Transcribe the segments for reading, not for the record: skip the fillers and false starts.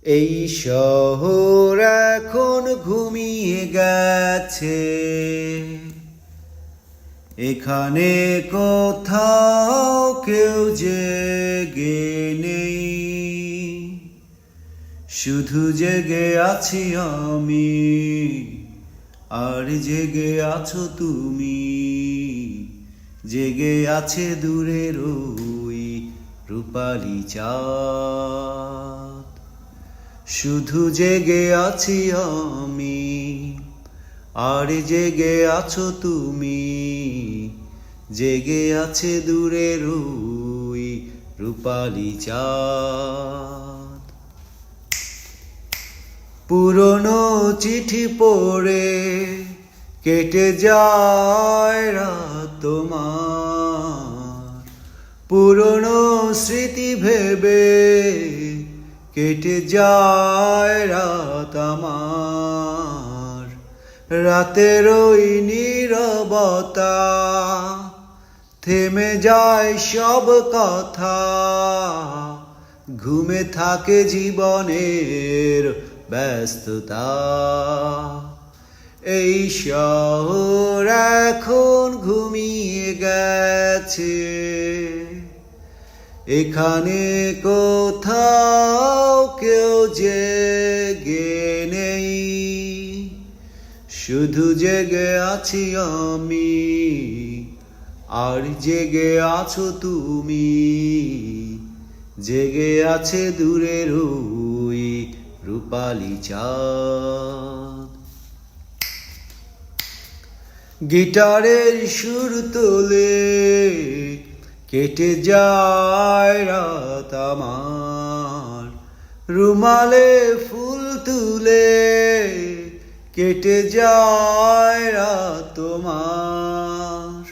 এই শহর এখন ঘুমিয়ে গেছে, এখানে কোথাও কেউ জেগে নেই, শুধু জেগে আছি আমি, আর জেগে আছো তুমি। জেগে আছে দূরের ওই রূপালি চাঁদ, শুধু জেগে আছি আমি, আর জেগে আছো তুমি। জেগে আছে দূরের ওই রূপালি চাঁদ। পুরনো চিঠি পড়ে কেটে যায় রাত তোমার, পুরনো স্মৃতি ভেবে কেটে যায় রাত আমার। রাতের ওই নীরবতা, থেমে যায় সব কথা, ঘুমে থাকে জীবনের ব্যস্ততা। এই শহর এখন ঘুমিয়ে গেছে, এখানে কোথাও কেউ জেগে নেই, শুধু জেগে আছি আমি, আর জেগে আছো তুমি। জেগে আছে দূরের ওই রূপালি চাঁদ। গিটারের সুর তোলে কেটে যায় রাত আমার, রুমালে ফুল তুলে কেটে যায় রাত তোমার।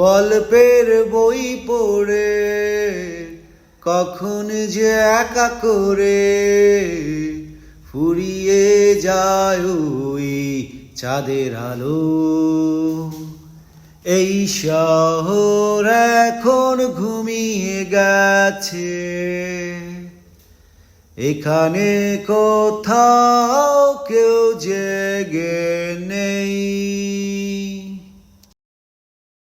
গল্পের বই পড়ে কখন যে একা করে ফুরিয়ে যায় ওই চাঁদের আলো। এই শহর এখন ঘুমিয়ে গেছে, এখানে কোথাও কেউ জেগে নেই।